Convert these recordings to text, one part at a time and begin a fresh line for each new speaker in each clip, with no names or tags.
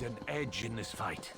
need an edge in this fight.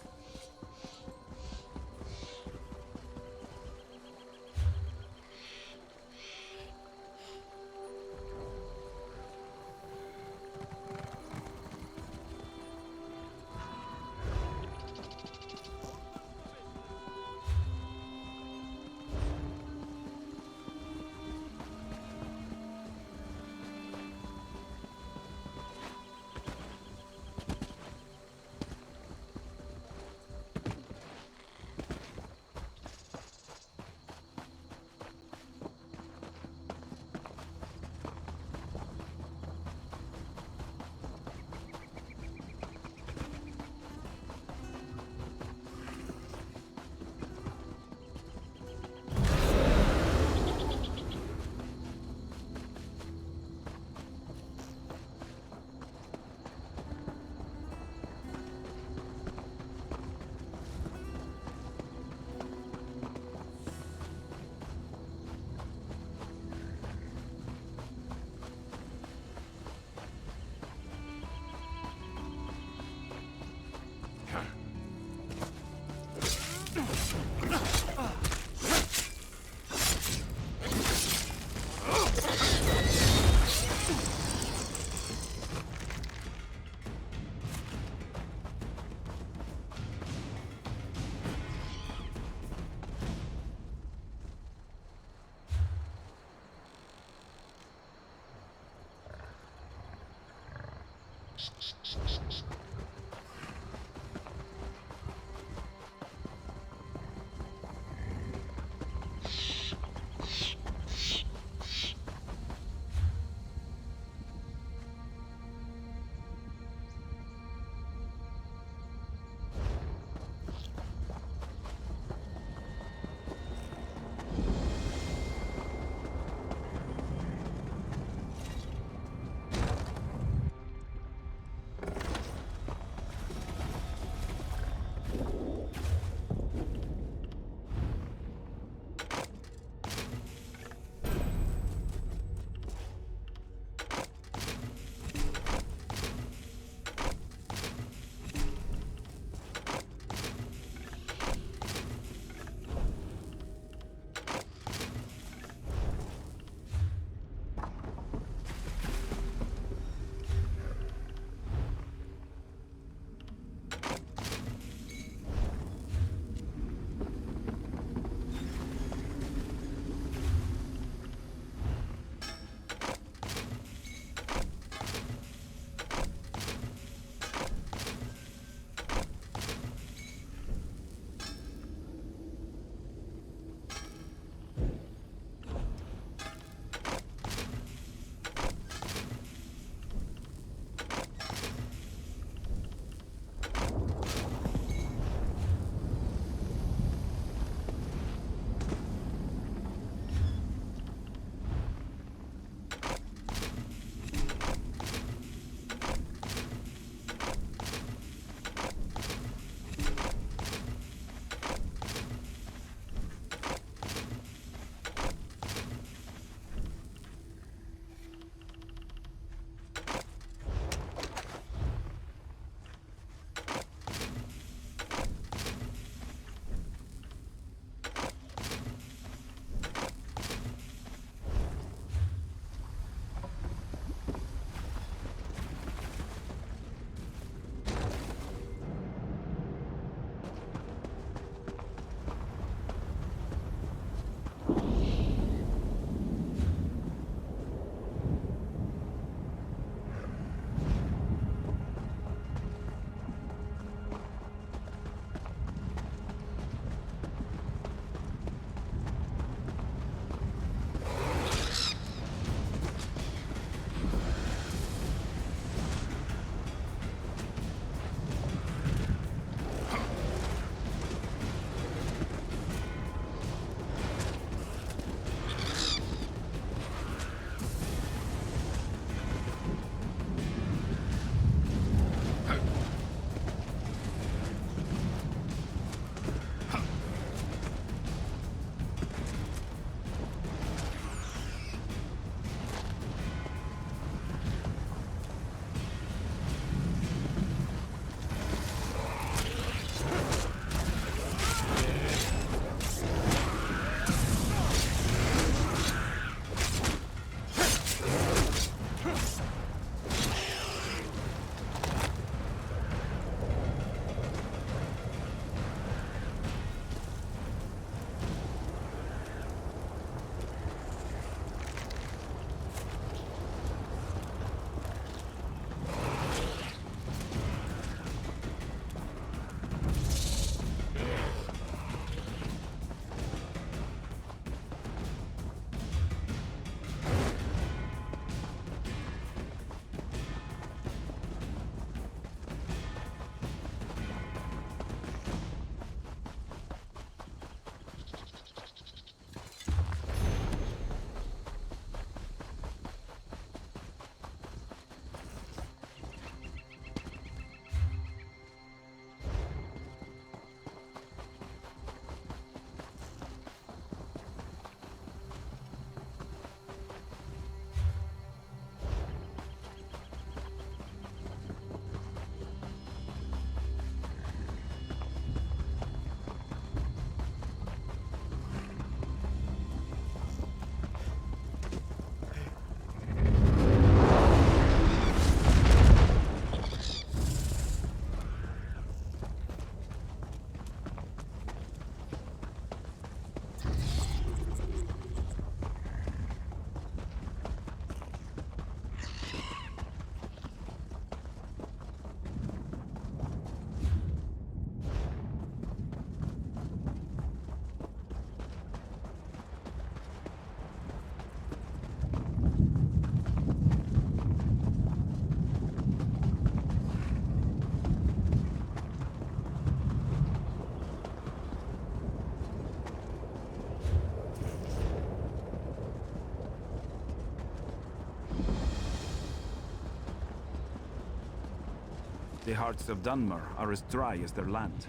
The hearts of Dunmer are as dry as their land.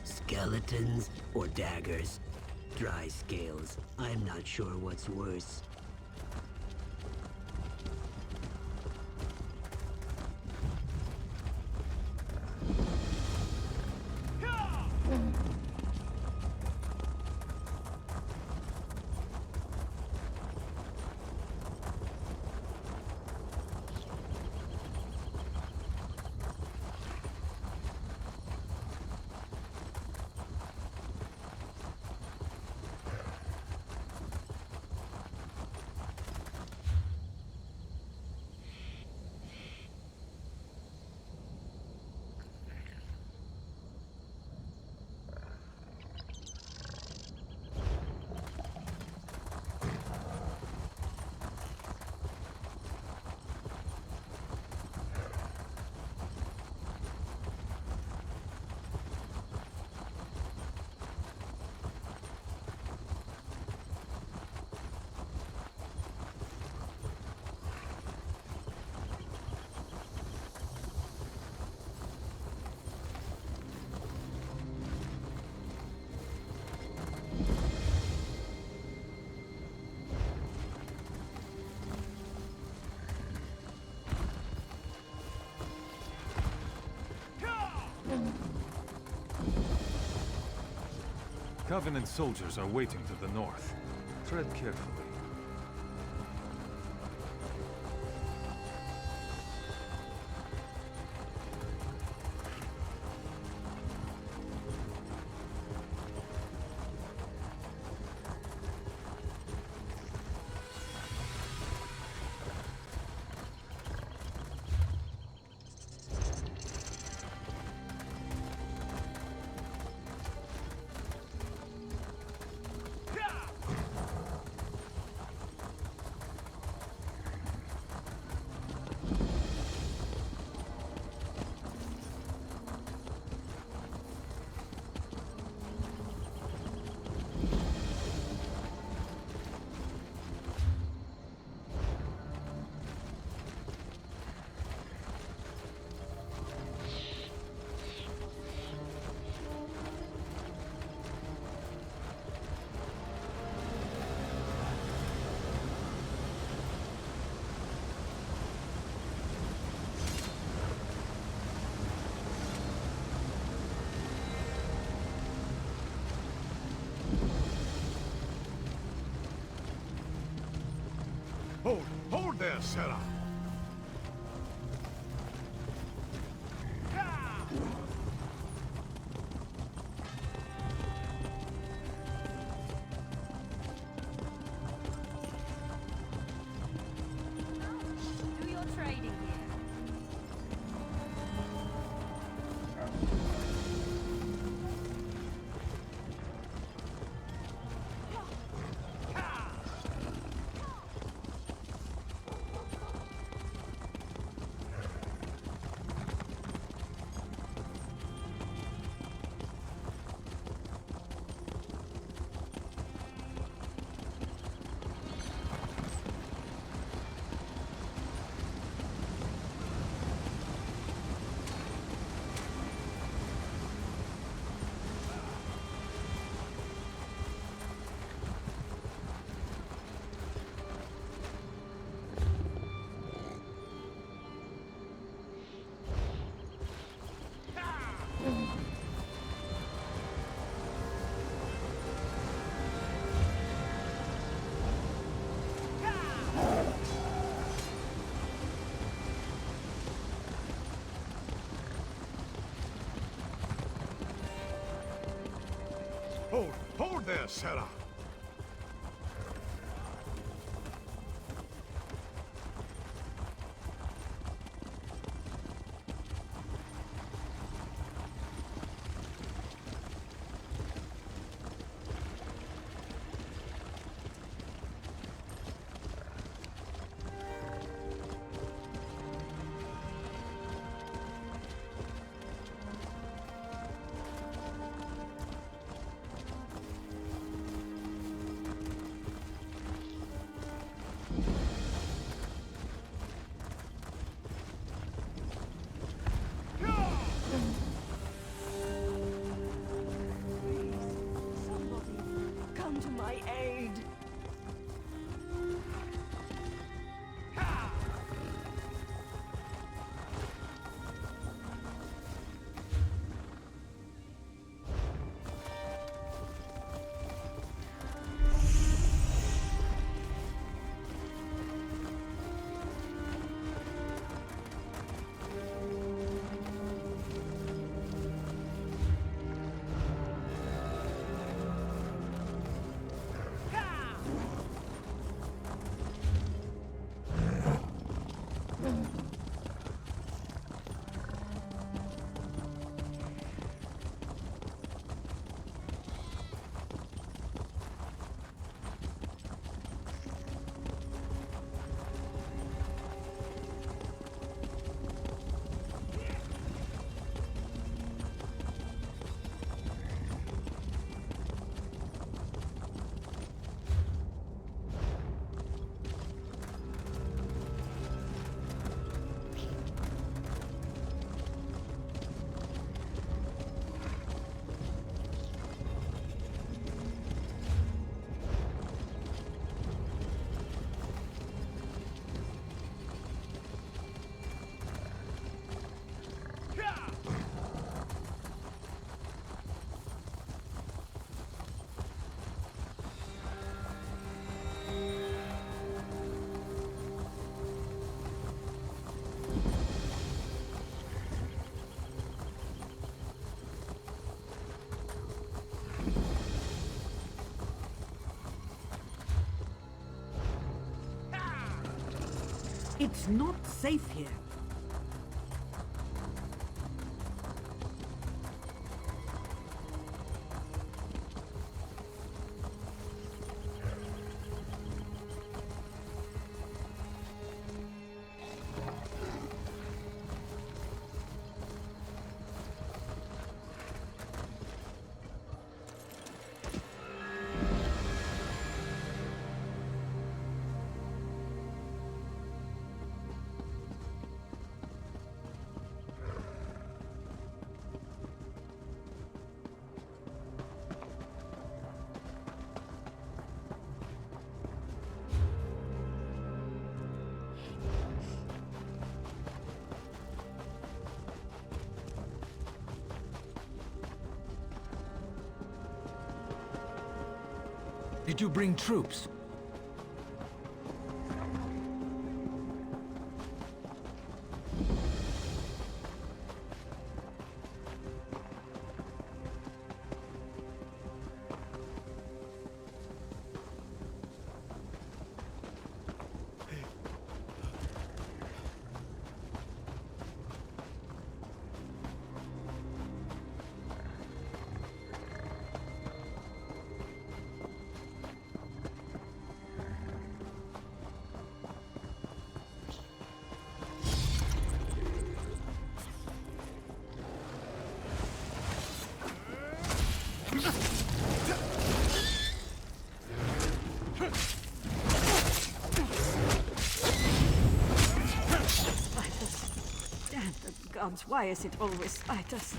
Skeletons or daggers? Dry scales. I'm not sure what's worse.
Covenant soldiers are waiting to the north. Tread carefully.
Hold there, Sarah!
Do your trading here.
Hold there, Sarah!
Somebody, come to my aid.
It's not safe here.
Did you bring troops?
Damn the gods, why is it always spiders?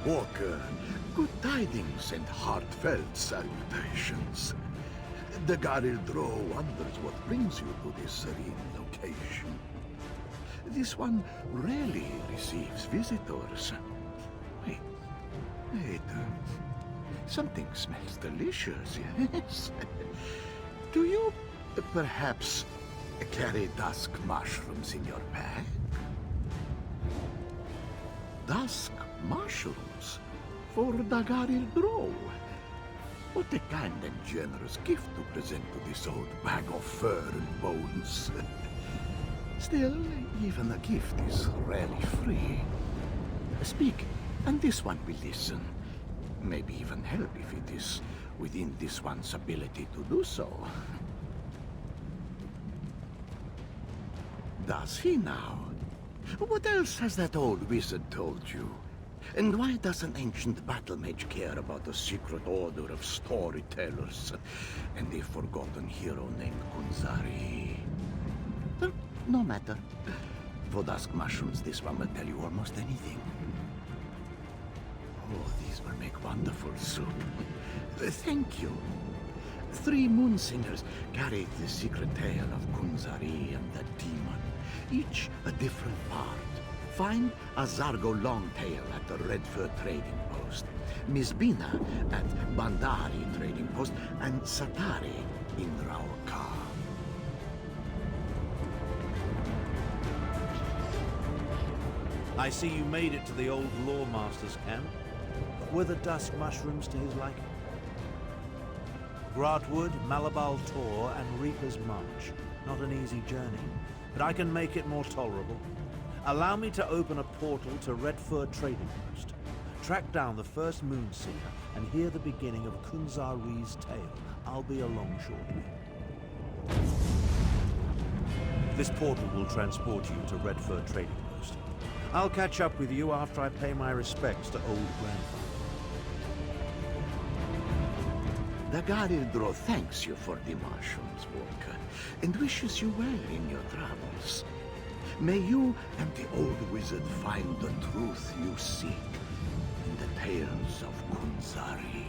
Walker, good tidings and heartfelt salutations. The Garildro wonders what brings you to this serene location. This one rarely receives visitors. Wait, something smells delicious, yes? Do you perhaps carry dusk mushrooms in your bag? Dusk mushrooms for Dagaril Drow. What a kind and generous gift to present to this old bag of fur and bones. Still, even a gift is rarely free. Speak, and this one will listen. Maybe even help if it is within this one's ability to do so. Does he now? What else has that old wizard told you? And why does an ancient battle mage care about a secret order of storytellers and a forgotten hero named Kunzari? Well, no matter. For dusk mushrooms, this one will tell you almost anything. Oh, these will make wonderful soup. Thank you. 3 moon singers carried the secret tale of Kunzari and the demon, each a different part. Find a Zargo Longtail at the Redfur Trading Post, Miss Bina at Bandari Trading Post, and Satari in Raulka.
I see you made it to the old Lawmaster's camp. Were the dusk mushrooms to his liking? Grotwood, Malabal Tor, and Reaper's March. Not an easy journey. but I can make it more tolerable. Allow me to open a portal to Redfur Trading Post, track down the first Moonsinger, and hear the beginning of Kunzari's tale. I'll be along shortly. This portal will transport you to Redfur Trading Post. I'll catch up with you after I pay my respects to old grandfather.
Dagarir Dro thanks you for the mushrooms, Walker, and wishes you well in your travels. May you and the old wizard find the truth you seek in the tales of Kunzari.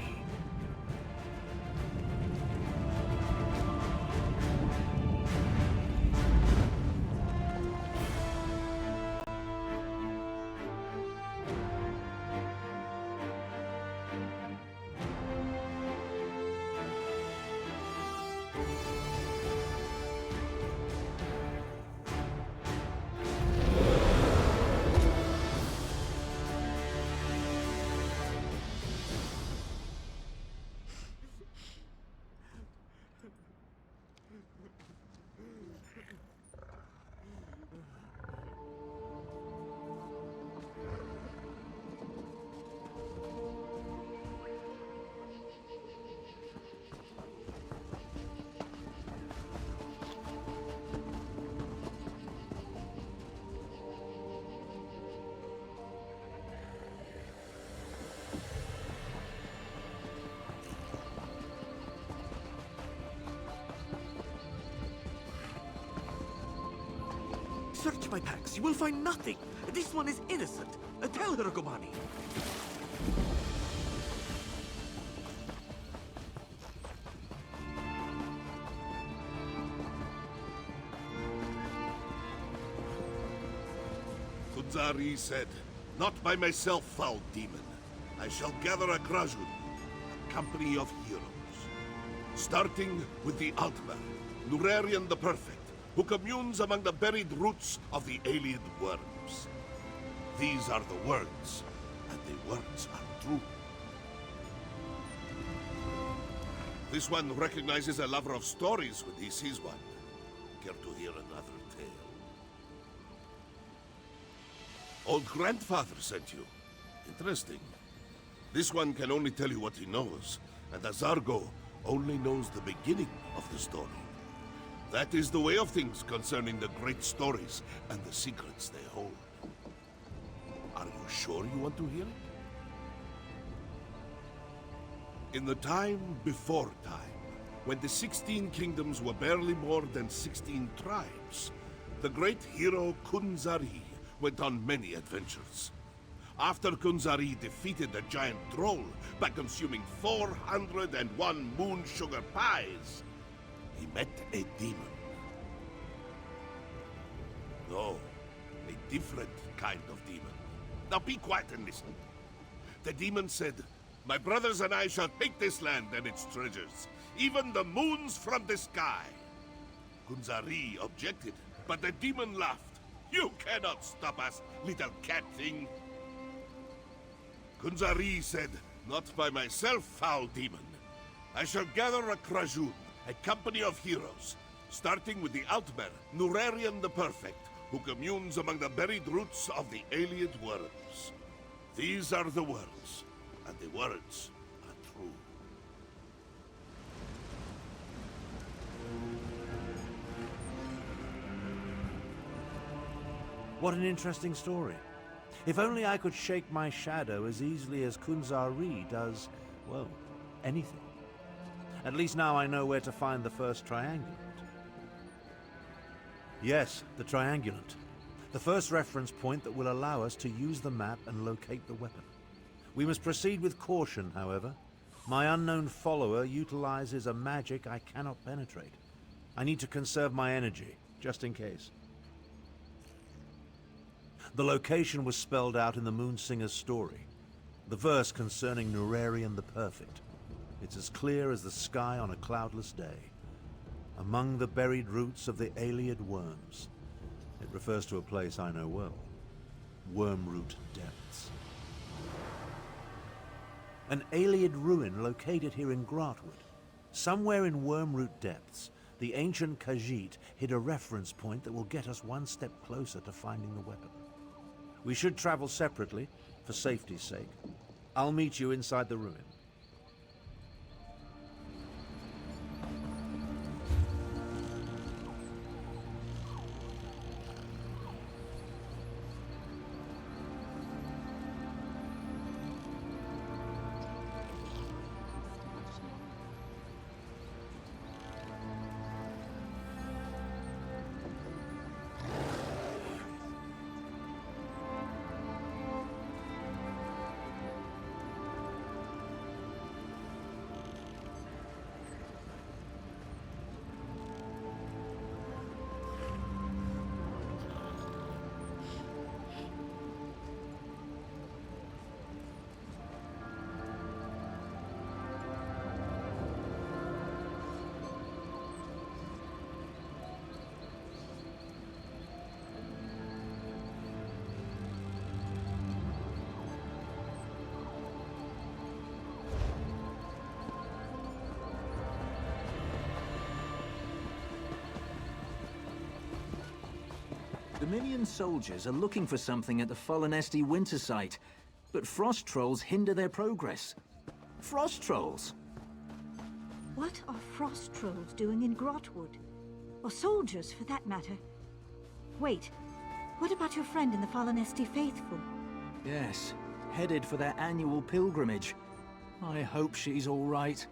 Search my packs. You will find nothing. This one is innocent. Tell her, Gomani.
Kunzari said, "Not by myself, foul demon. I shall gather a Krajun, a company of heroes. Starting with the Altmer, Nurarian the Perfect, who communes among the buried roots of the alien worms. These are the words, and the words are true. This one recognizes a lover of stories when he sees one. Care to hear another tale? Old grandfather sent you. Interesting. This one can only tell you what he knows, and Azargo only knows the beginning of the story. That is the way of things concerning the great stories and the secrets they hold. Are you sure you want to hear it? In the time before time, when the 16 kingdoms were barely more than 16 tribes, the great hero Kunzari went on many adventures. After Kunzari defeated the giant troll by consuming 401 moon sugar pies, he met a demon. No, a different kind of demon. Now be quiet and listen. The demon said, "My brothers and I shall take this land and its treasures, even the moons from the sky." Kunzari objected, but the demon laughed. "You cannot stop us, little cat thing." Kunzari said, "Not by myself, foul demon. I shall gather a Krajun, a company of heroes, starting with the Altmer, Nurarian the Perfect, who communes among the buried roots of the alien worms. These are the words, and the words are true."
What an interesting story. If only I could shake my shadow as easily as Kunzari does, well, anything. At least now I know where to find the first triangulant. Yes, the triangulant. The first reference point that will allow us to use the map and locate the weapon. We must proceed with caution, however. My unknown follower utilizes a magic I cannot penetrate. I need to conserve my energy, just in case. The location was spelled out in the Moonsinger's story. The verse concerning Nurarian the Perfect. It's as clear as the sky on a cloudless day. Among the buried roots of the Ayleid worms. It refers to a place I know well. Wormroot Depths. An Ayleid ruin located here in Gratwood. Somewhere in Wormroot Depths, The ancient Khajiit hid a reference point that will get us one step closer to finding the weapon. We should travel separately, for safety's sake. I'll meet you inside the ruin.
Dominion soldiers are looking for something at the Fallen Esti winter site, but frost trolls hinder their progress. Frost trolls?
What are frost trolls doing in Grotwood? Or soldiers, for that matter? Wait, what about your friend in the Fallen Esti Faithful?
Yes, headed for their annual pilgrimage. I hope she's all right.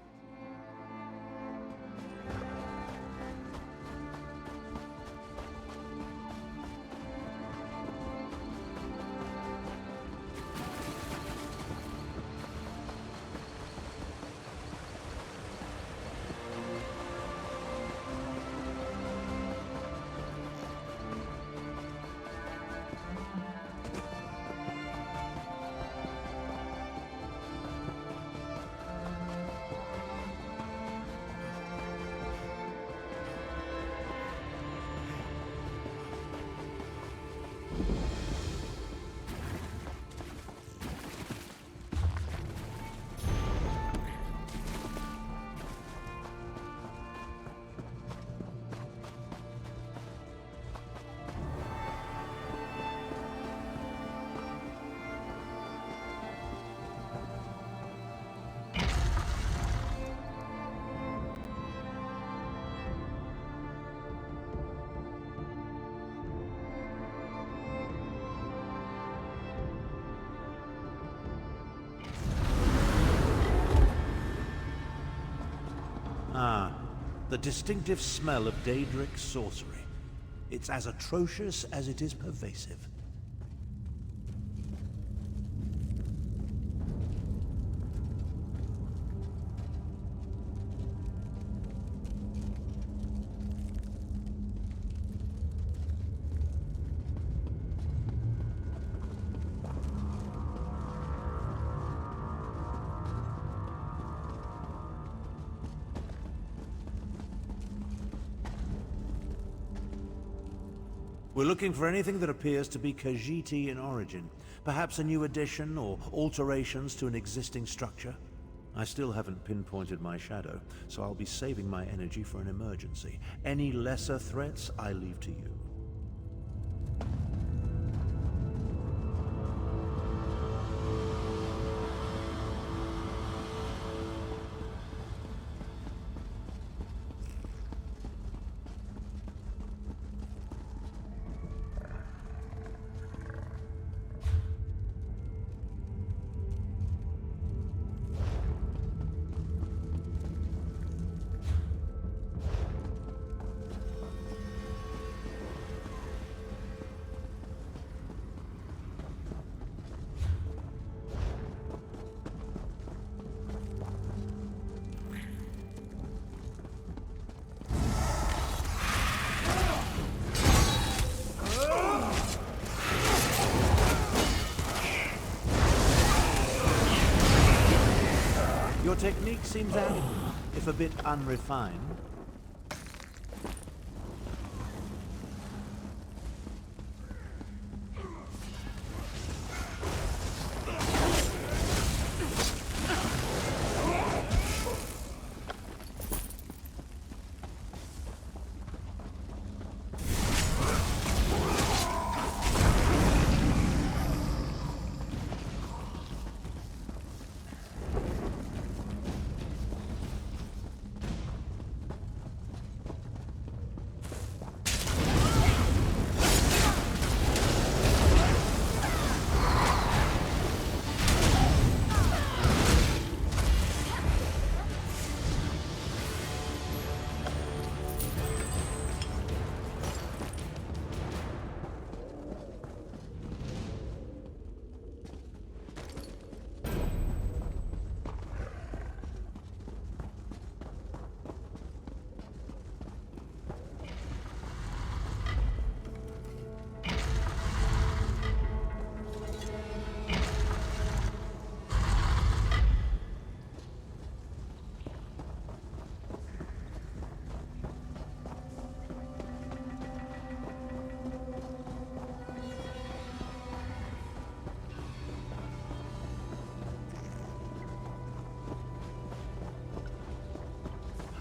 Ah, the distinctive smell of Daedric sorcery. It's as atrocious as it is pervasive. We're looking for anything that appears to be Khajiiti in origin. Perhaps a new addition or alterations to an existing structure. I still haven't pinpointed my shadow, so I'll be saving my energy for an emergency. Any lesser threats, I leave to you. Your technique seems adequate, if a bit unrefined.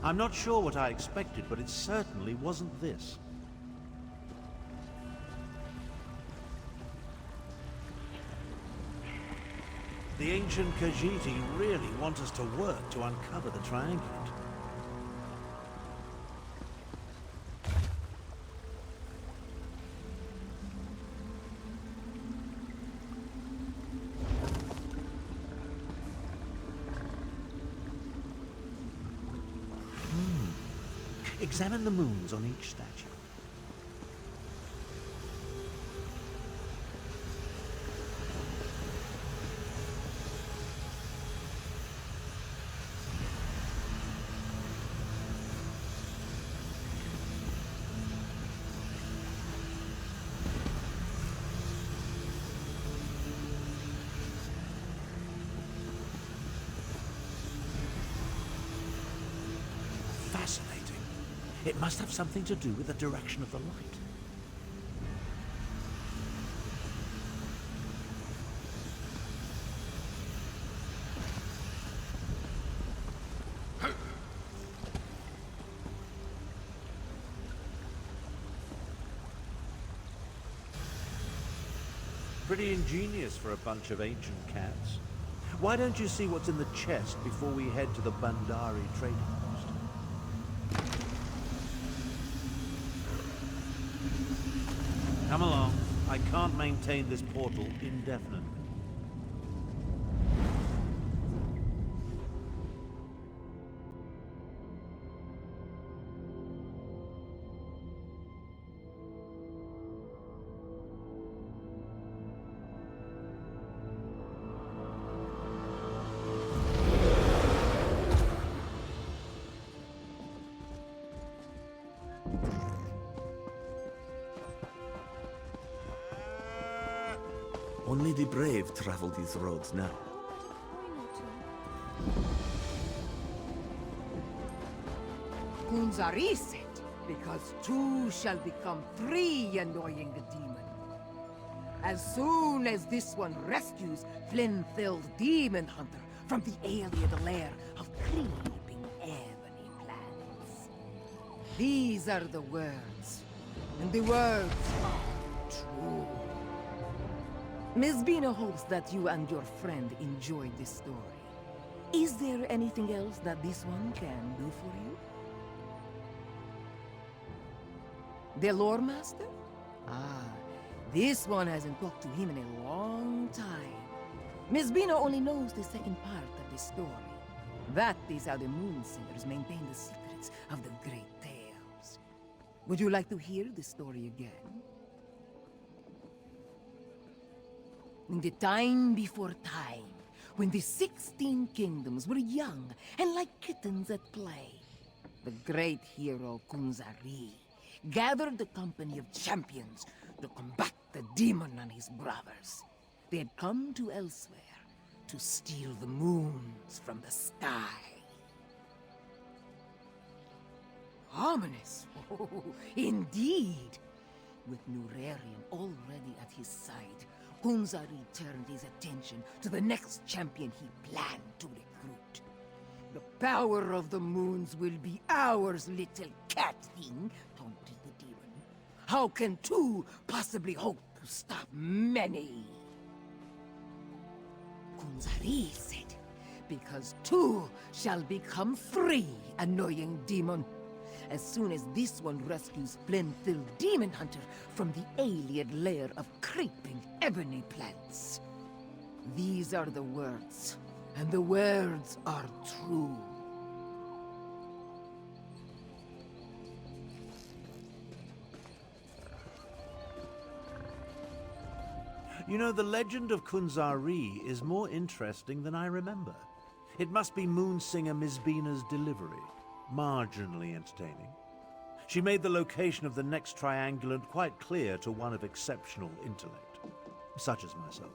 I'm not sure what I expected, but it certainly wasn't this. The ancient Khajiit really want us to work to uncover the Triangulant. Examine the moons on each statue. Fascinating. It must have something to do with the direction of the light. Pretty ingenious for a bunch of ancient cats. Why don't you see what's in the chest before we head to the Bandari trading post? Come along. I can't maintain this portal indefinitely.
Only the brave travel these roads now.
Kunzari said, because two shall become three, annoying demon. As soon as this one rescues Flynn-filled demon hunter from the alien lair of creeping ebony plants. These are the words, and the words are true. Miss Bina hopes that you and your friend enjoyed this story. Is there anything else that this one can do for you? The lore master? Ah, this one hasn't talked to him in a long time. Miss Bina only knows the second part of the story. That is how the Moonsingers maintain the secrets of the great tales. Would you like to hear the story again? In the time before time, when the 16 kingdoms were young and like kittens at play, the great hero Kunzari gathered the company of champions to combat the demon and his brothers. They had come to Elsweyr to steal the moons from the sky. Ominous, oh, indeed. With Nurarian already at his side, Kunzari turned his attention to the next champion he planned to recruit. The power of the moons will be ours, little cat thing, taunted the demon. How can two possibly hope to stop many? Kunzari said, because two shall become three, annoying demon. As soon as this one rescues Flynn-filled demon hunter from the alien lair of creeping ebony plants. These are the words, and the words are true.
You know, the legend of Kunzari is more interesting than I remember. It must be Moonsinger Miss Bina's delivery. Marginally entertaining. She made the location of the next Triangulant quite clear to one of exceptional intellect, such as myself.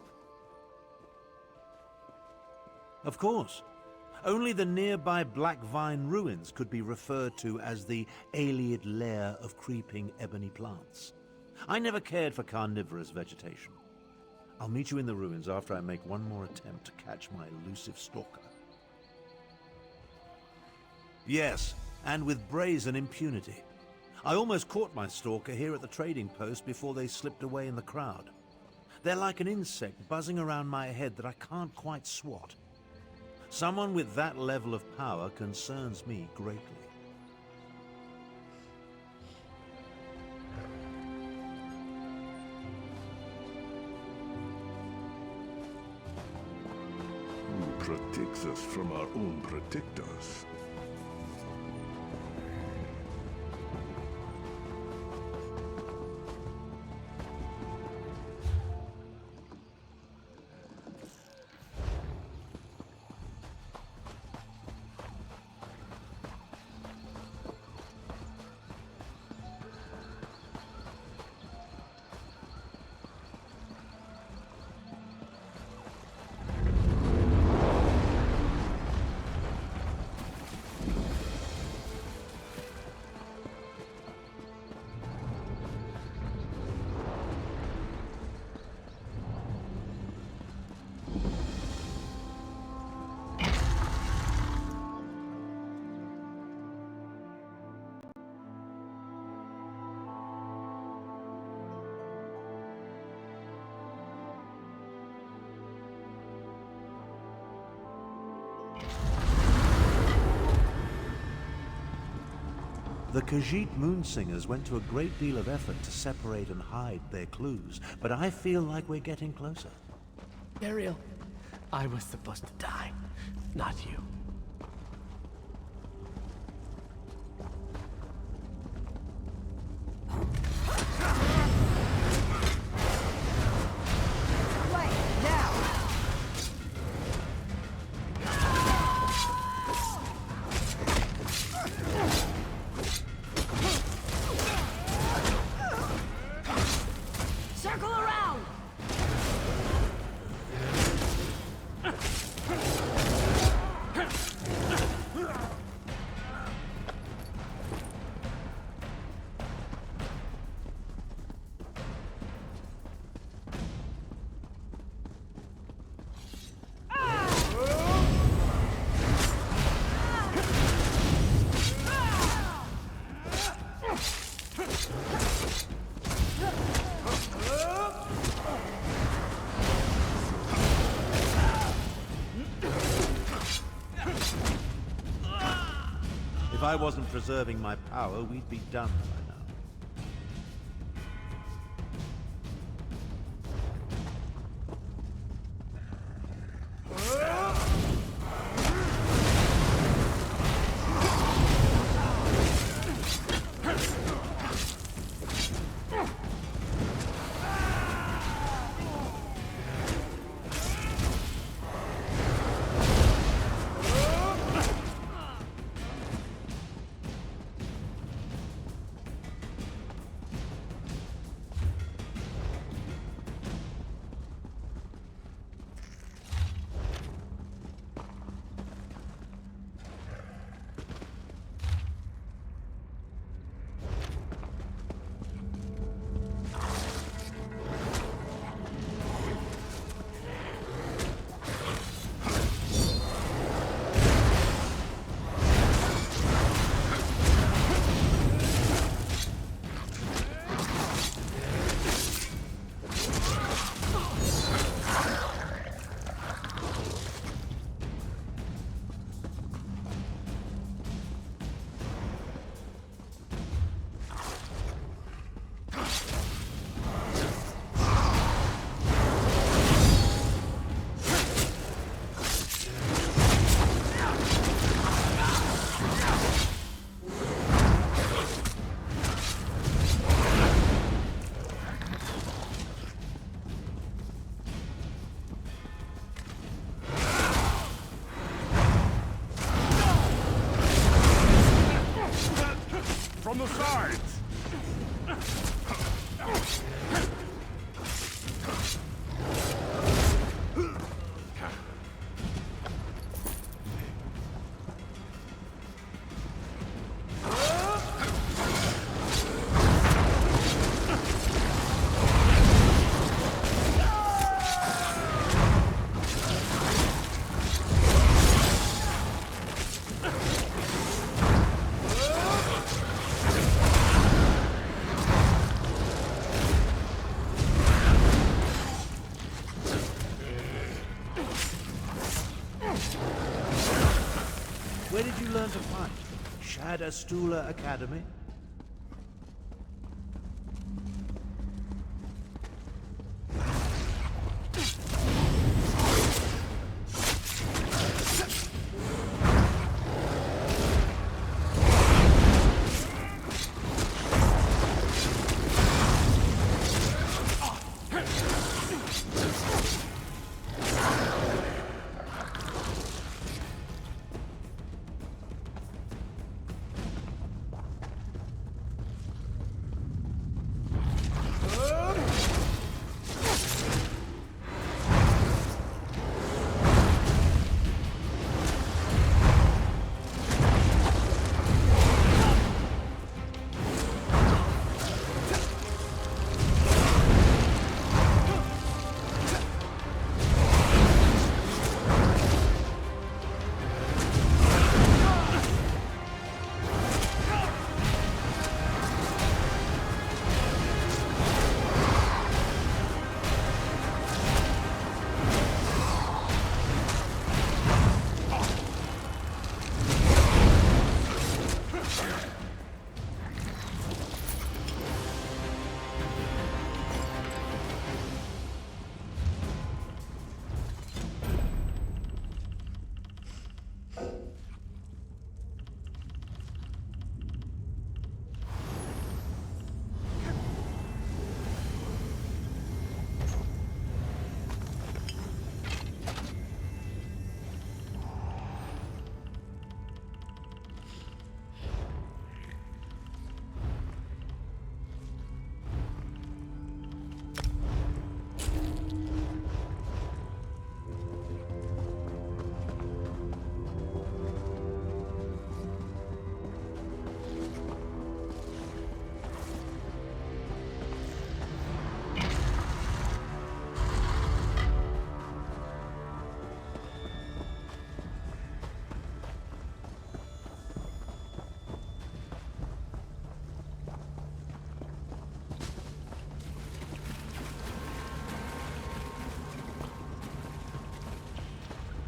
Of course, only the nearby Black Vine ruins could be referred to as the alien lair of creeping ebony plants. I never cared for carnivorous vegetation. I'll meet you in the ruins after I make one more attempt to catch my elusive stalker. Yes, and with brazen impunity. I almost caught my stalker here at the trading post before they slipped away in the crowd. They're like an insect buzzing around my head that I can't quite swat. Someone with that level of power concerns me greatly.
Who protects us from our own protectors?
The Khajiit Moonsingers went to a great deal of effort to separate and hide their clues, but I feel like we're getting closer.
Burial. I was supposed to die, not you.
If I wasn't preserving my power, we'd be done by now.
From the sides!
Shadastula Academy?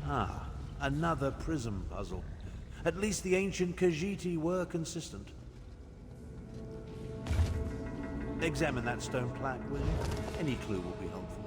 Ah, another prism puzzle. At least the ancient Khajiit were consistent. Examine that stone plaque, will you? Any clue will be helpful.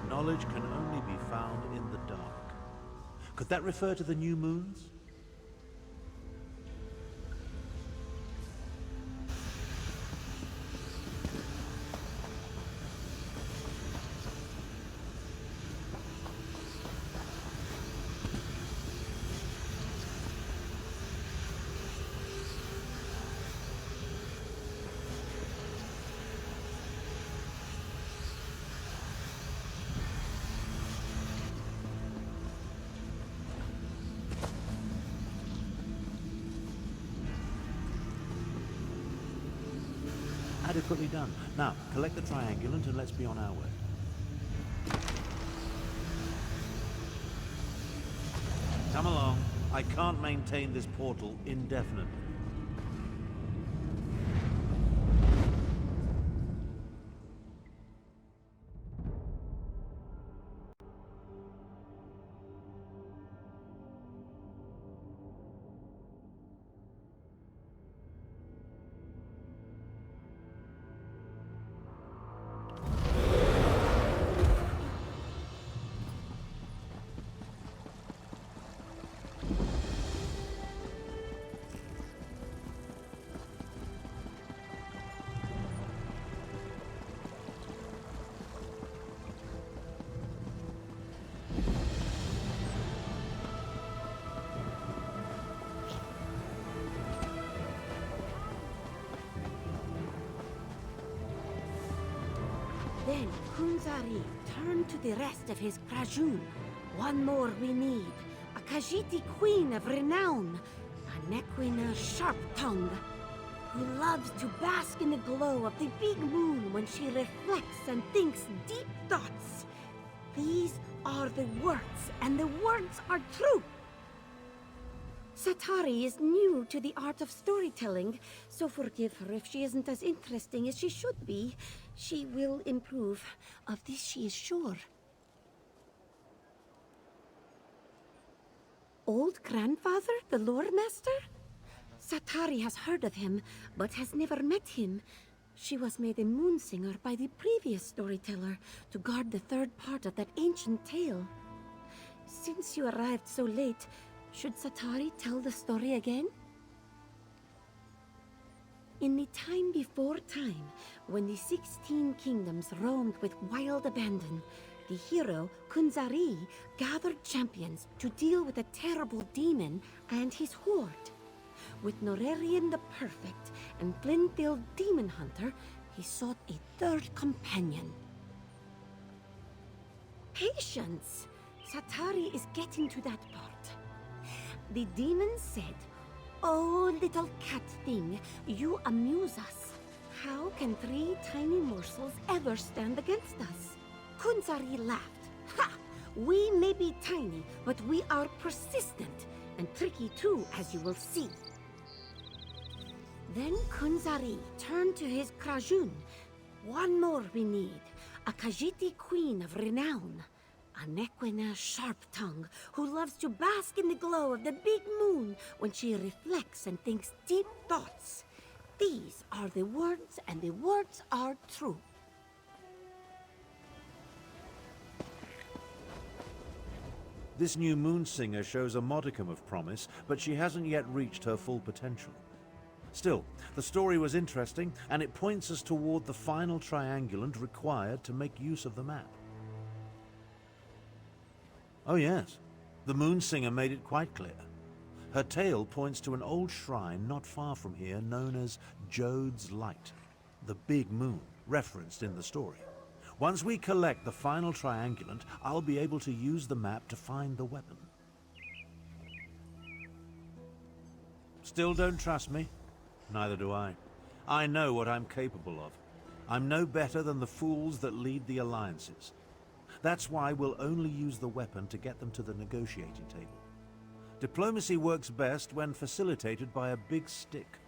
Knowledge can only be found in the dark. Could that refer to the new moons? Adequately done. Now, collect the triangulant and let's be on our way. Come along. I can't maintain this portal indefinitely.
Then, Kunzari turned to the rest of his Krajun. One more we need. A Khajiit queen of renown, a Nequina sharp-tongue, who loves to bask in the glow of the big moon when she reflects and thinks deep thoughts. These are the words, and the words are true. Satari is new to the art of storytelling, so forgive her if she isn't as interesting as she should be. She will improve. Of this she is sure. Old grandfather, the lore master? Satari has heard of him, but has never met him. She was made a moonsinger by the previous storyteller to guard the third part of that ancient tale. Since you arrived so late, should Satari tell the story again? In the time before time, when the 16 kingdoms roamed with wild abandon, the hero, Kunzari, gathered champions to deal with a terrible demon and his horde. With Norarian the Perfect and Flintfield Demon Hunter, he sought a third companion. Patience! Satari is getting to that part. The demon said, "Oh, little cat thing, you amuse us. How can 3 tiny morsels ever stand against us?" Kunzari laughed. "Ha! We may be tiny, but we are persistent, and tricky too, as you will see." Then Kunzari turned to his Krajun. "One more we need, a Khajiit queen of renown. A Nequina sharp-tongue who loves to bask in the glow of the big moon when she reflects and thinks deep thoughts. These are the words, and the words are true."
This new Moonsinger shows a modicum of promise, but she hasn't yet reached her full potential. Still, the story was interesting, and it points us toward the final triangulant required to make use of the map. Oh yes, the Moonsinger made it quite clear. Her tale points to an old shrine not far from here known as Jode's Light, the big moon referenced in the story. Once we collect the final triangulant, I'll be able to use the map to find the weapon. Still don't trust me? Neither do I. I know what I'm capable of. I'm no better than the fools that lead the alliances. That's why we'll only use the weapon to get them to the negotiating table. Diplomacy works best when facilitated by a big stick.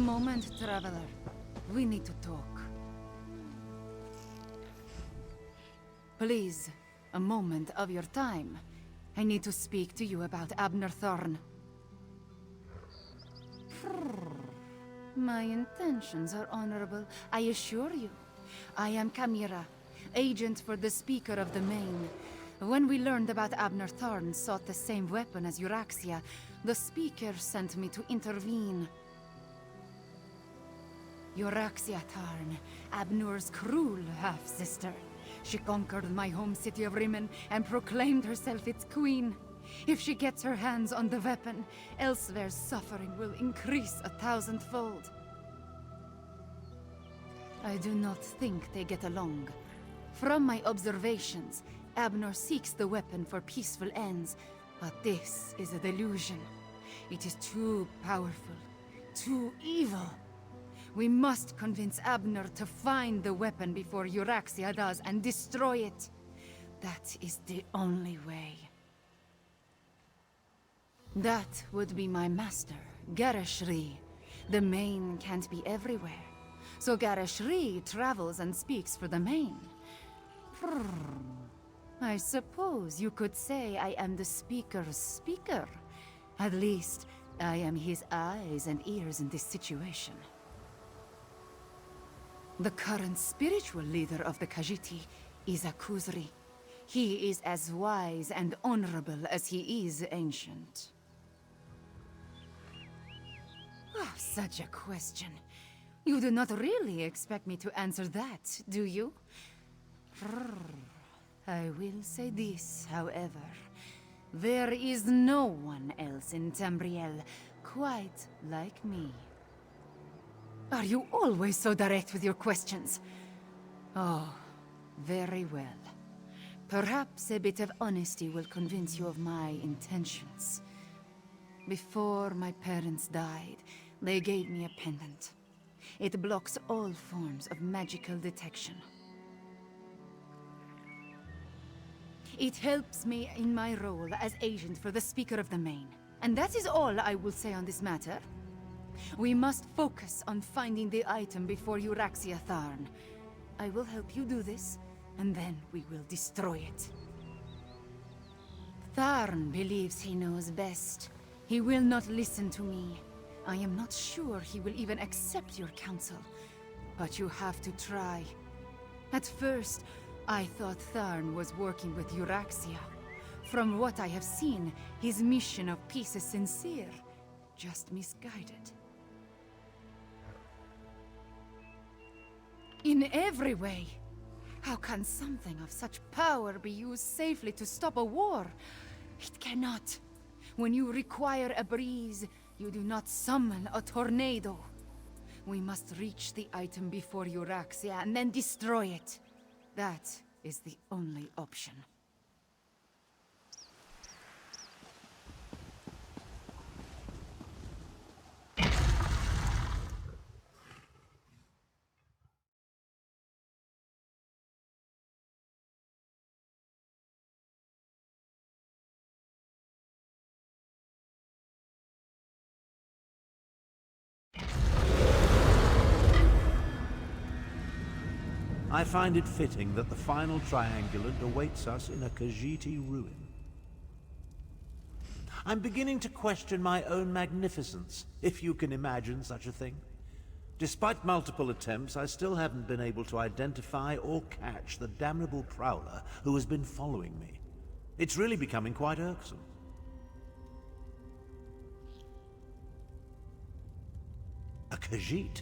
moment, traveler. We need to talk. Please, a moment of your time. I need to speak to you about Abner Thorn. My intentions are honorable, I assure you. I am Kamira, agent for the Speaker of the Main. When we learned about Abner Thorn sought the same weapon as Euraxia, the Speaker sent me to intervene. Euraxia Tarn, Abner's cruel half-sister. She conquered my home city of Rimen and proclaimed herself its queen. If she gets her hands on the weapon, Elsweyr's suffering will increase 1,000-fold. I do not think they get along. From my observations, Abner seeks the weapon for peaceful ends, but this is a delusion. It is too powerful, too evil. We must convince Abner to find the weapon before Euraxia does and destroy it. That is the only way. That would be my master, Garashri. The Main can't be everywhere, so Garashri travels and speaks for the Main. I suppose you could say I am the Speaker's speaker. At least, I am his eyes and ears in this situation. The current spiritual leader of the Khajiit is a Khuzri. He is as wise and honorable as he is ancient. Oh, such a question. You do not really expect me to answer that, do you? I will say this, however. There is no one else in Tamriel quite like me. Are you always so direct with your questions? Oh, very well. Perhaps a bit of honesty will convince you of my intentions. Before my parents died, they gave me a pendant. It blocks all forms of magical detection. It helps me in my role as agent for the Speaker of the Main. And that is all I will say on this matter. We must focus on finding the item before Euraxia Tharn. I will help you do this, and then we will destroy it. Tharn believes he knows best. He will not listen to me. I am not sure he will even accept your counsel. But you have to try. At first, I thought Tharn was working with Euraxia. From what I have seen, his mission of peace is sincere, just misguided. In every way. How can something of such power be used safely to stop a war? It cannot. When you require a breeze, you do not summon a tornado. We must reach the item before Euraxia and then destroy it. That is the only option.
I find it fitting that the final triangulant awaits us in a Khajiit ruin. I'm beginning to question my own magnificence, if you can imagine such a thing. Despite multiple attempts, I still haven't been able to identify or catch the damnable prowler who has been following me. It's really becoming quite irksome. A Khajiit?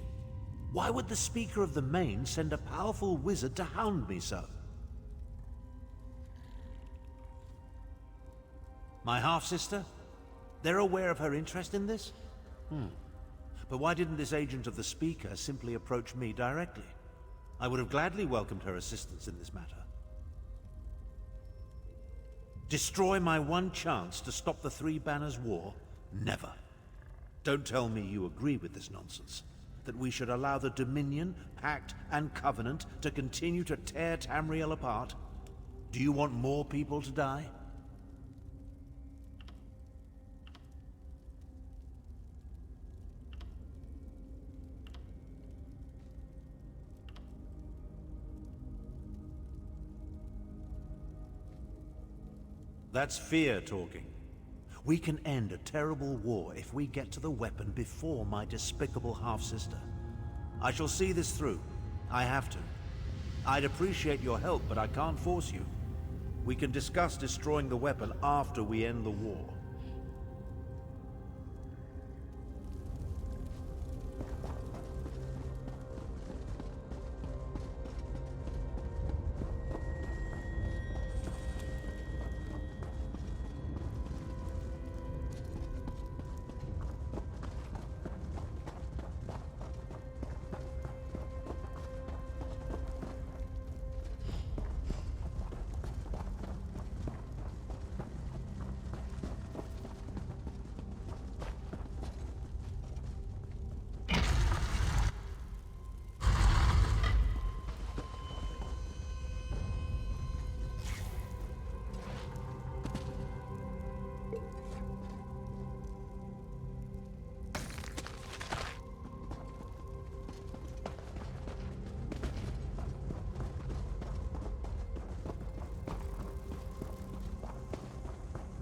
Why would the Speaker of the Main send a powerful wizard to hound me so? My half-sister? They're aware of her interest in this? But why didn't this agent of the Speaker simply approach me directly? I would have gladly welcomed her assistance in this matter. Destroy my one chance to stop the Three Banners War? Never. Don't tell me you agree with this nonsense. That we should allow the Dominion, Pact, and Covenant to continue to tear Tamriel apart? Do you want more people to die? That's fear talking. We can end a terrible war if we get to the weapon before my despicable half-sister. I shall see this through. I have to. I'd appreciate your help, but I can't force you. We can discuss destroying the weapon after we end the war.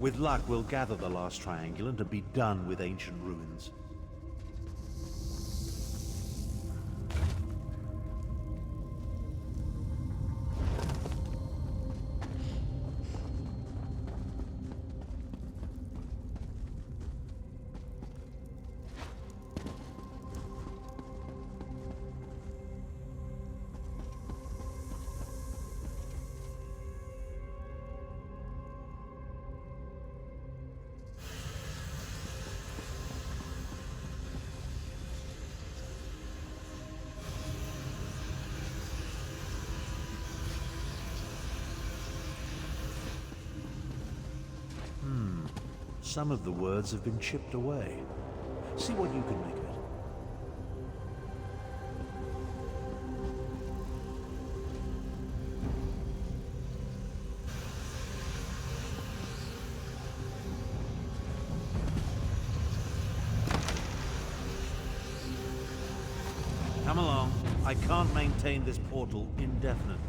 With luck, we'll gather the last triangulant and be done with ancient ruins. Some of the words have been chipped away. See what you can make of it. Come along. I can't maintain this portal indefinitely.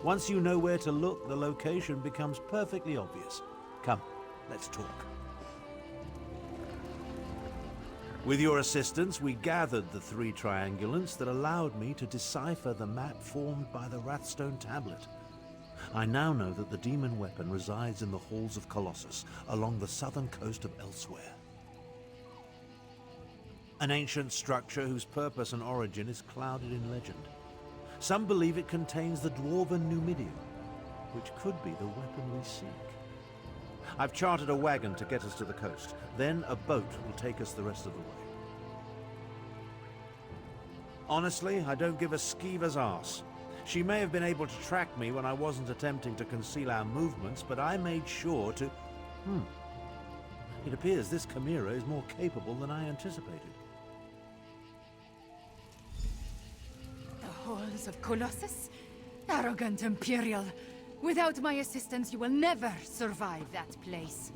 Once you know where to look, the location becomes perfectly obvious. Come, let's talk. With your assistance, we gathered the 3 triangulants that allowed me to decipher the map formed by the Wrathstone tablet. I now know that the demon weapon resides in the halls of Colossus, along the southern coast of Elsweyr. An ancient structure whose purpose and origin is clouded in legend. Some believe it contains the dwarven Numidium, which could be the weapon we seek. I've chartered a wagon to get us to the coast. Then a boat will take us the rest of the way. Honestly, I don't give a skeever's arse. She may have been able to track me when I wasn't attempting to conceal our movements, but I made sure to... It appears this chimera is more capable than I anticipated.
Halls of Colossus? Arrogant Imperial. Without my assistance, you will never survive that place.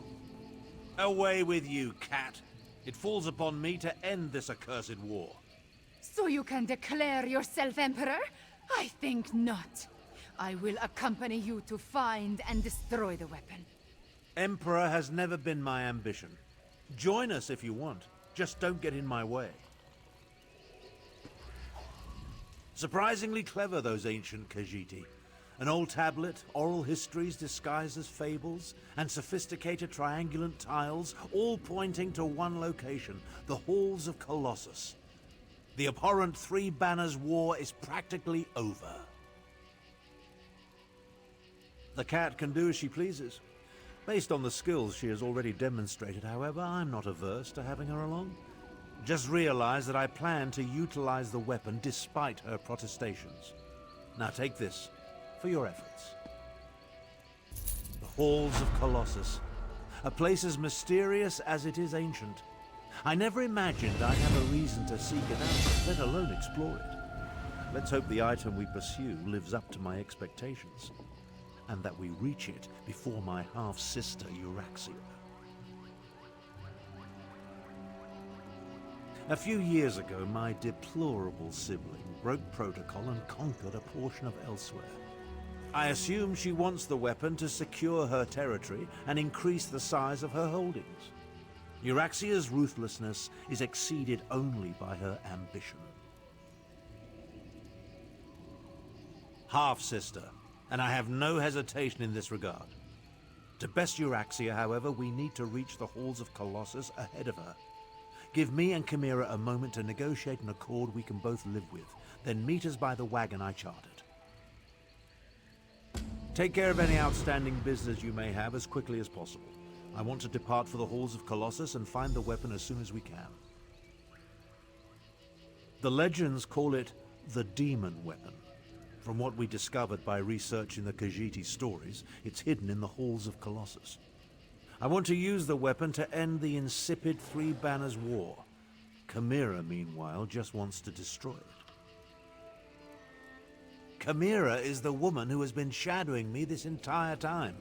Away with you, cat. It falls upon me to end this accursed war.
So you can declare yourself Emperor? I think not. I will accompany you to find and destroy the weapon.
Emperor has never been my ambition. Join us if you want. Just don't get in my way. Surprisingly clever, those ancient Khajiit. An old tablet, oral histories disguised as fables, and sophisticated triangulant tiles, all pointing to one location, the halls of Colossus. The abhorrent 3 Banners War is practically over. The cat can do as she pleases. Based on the skills she has already demonstrated, however, I'm not averse to having her along. Just realize that I plan to utilize the weapon despite her protestations. Now take this for your efforts. The Halls of Colossus. A place as mysterious as it is ancient. I never imagined I'd have a reason to seek it out, let alone explore it. Let's hope the item we pursue lives up to my expectations, and that we reach it before my half-sister Euraxia. A few years ago, my deplorable sibling broke protocol and conquered a portion of Elsweyr. I assume she wants the weapon to secure her territory and increase the size of her holdings. Euraxia's ruthlessness is exceeded only by her ambition. Half-sister, and I have no hesitation in this regard. To best Euraxia, however, we need to reach the halls of Colossus ahead of her. Give me and Chimera a moment to negotiate an accord we can both live with, then meet us by the wagon I chartered. Take care of any outstanding business you may have as quickly as possible. I want to depart for the halls of Colossus and find the weapon as soon as we can. The legends call it the demon weapon. From what we discovered by researching the Khajiit stories, it's hidden in the halls of Colossus. I want to use the weapon to end the insipid Three Banners War. Chimera, meanwhile, just wants to destroy it. Chimera is the woman who has been shadowing me this entire time.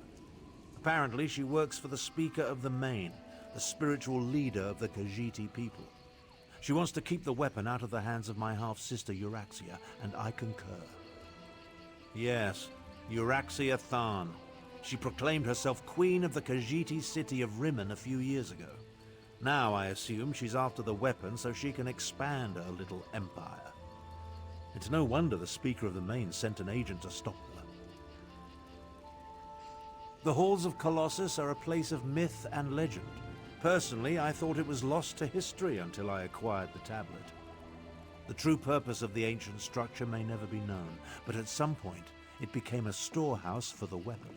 Apparently, she works for the Speaker of the Main, the spiritual leader of the Khajiit people. She wants to keep the weapon out of the hands of my half-sister Euraxia, and I concur. Yes, Euraxia Tharn. She proclaimed herself queen of the Khajiit city of Rimmon a few years ago. Now, I assume, she's after the weapon so she can expand her little empire. It's no wonder the Speaker of the Main sent an agent to stop her. The halls of Colossus are a place of myth and legend. Personally, I thought it was lost to history until I acquired the tablet. The true purpose of the ancient structure may never be known, but at some point, it became a storehouse for the weapon.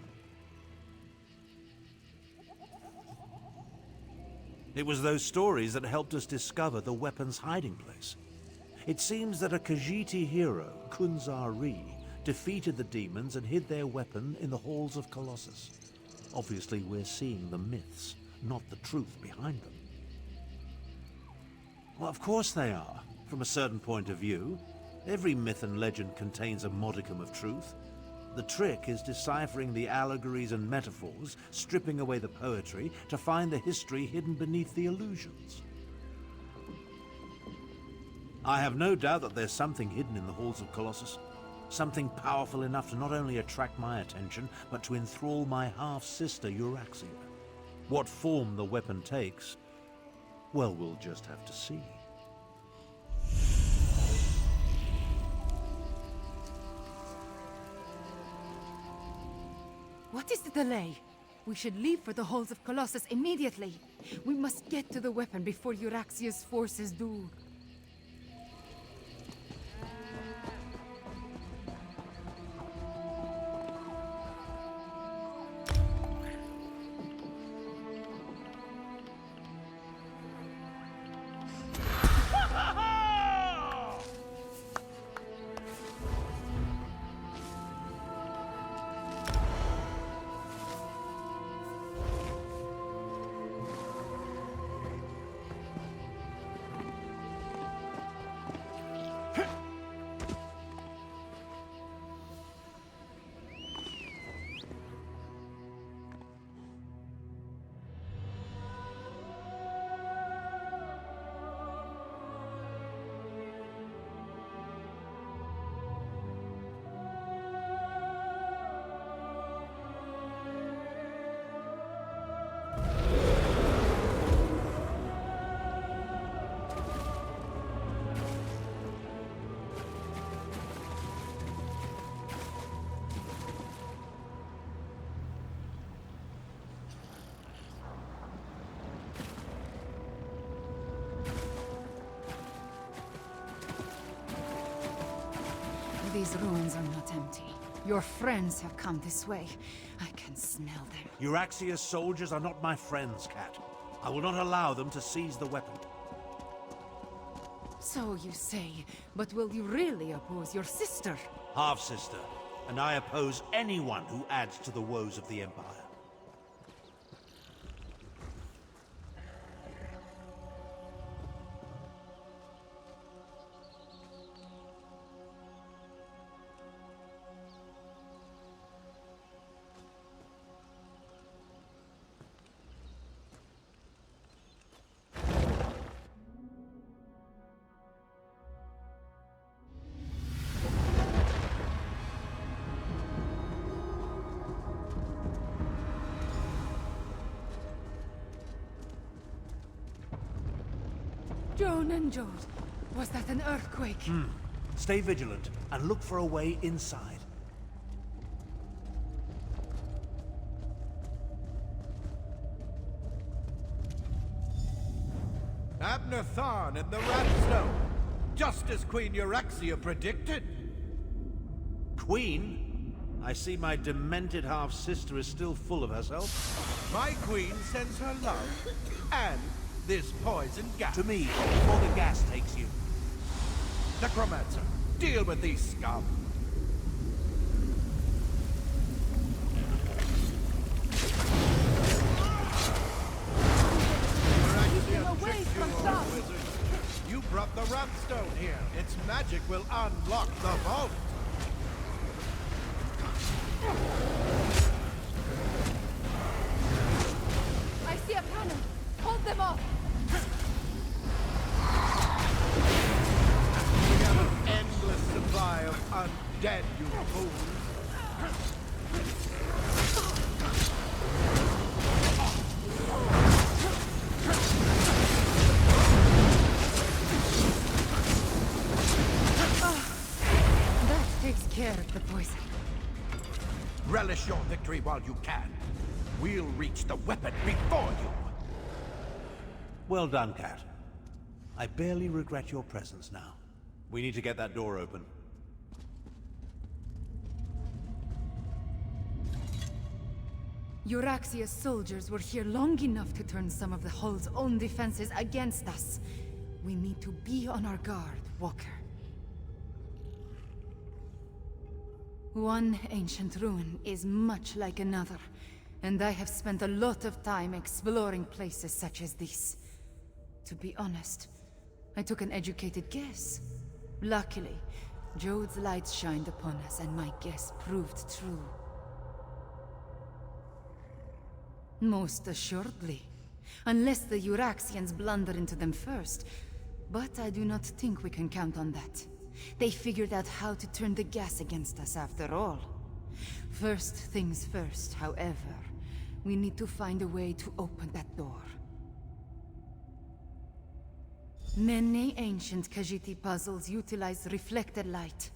It was those stories that helped us discover the weapon's hiding place. It seems that a Khajiit hero, Kunzari, defeated the demons and hid their weapon in the halls of Colossus. Obviously, we're seeing the myths, not the truth behind them. Well, of course they are. From a certain point of view, every myth and legend contains a modicum of truth. The trick is deciphering the allegories and metaphors, stripping away the poetry, to find the history hidden beneath the illusions. I have no doubt that there's something hidden in the halls of Colossus. Something powerful enough to not only attract my attention, but to enthrall my half-sister Euraxia. What form the weapon takes, well, we'll just have to see.
What is the delay? We should leave for the halls of Colossus immediately. We must get to the weapon before Euraxia's forces do. These ruins are not empty. Your friends have come this way. I can smell them.
Euraxia's soldiers are not my friends, Cat. I will not allow them to seize the weapon.
So you say, but will you really oppose your sister?
Half-sister, and I oppose anyone who adds to the woes of the Empire.
Joan and Jode, was that an earthquake?
Stay vigilant and look for a way inside.
Abner Tharn and the Ratstone, just as Queen Euraxia predicted.
Queen? I see my demented half-sister is still full of herself.
My queen sends her love, and this poison gas.
To me, before the gas takes you.
Necromancer, deal with these scum.
Away from us!
You brought the Ratstone here. Its magic will unlock the vault.
I see a cannon! Hold them off!
We have an endless supply of undead, you fools.
That takes care of the poison.
Relish your victory while you can. We'll reach the weapon before you.
Well done, Cat. I barely regret your presence now. We need to get that door open.
Euraxia's soldiers were here long enough to turn some of the Hull's own defenses against us. We need to be on our guard, Walker. One ancient ruin is much like another, and I have spent a lot of time exploring places such as this. To be honest, I took an educated guess. Luckily, Jode's light shined upon us, and my guess proved true. Most assuredly. Unless the Euraxians blunder into them first. But I do not think we can count on that. They figured out how to turn the gas against us after all. First things first, however. We need to find a way to open that door. Many ancient Khajiit puzzles utilize reflected light.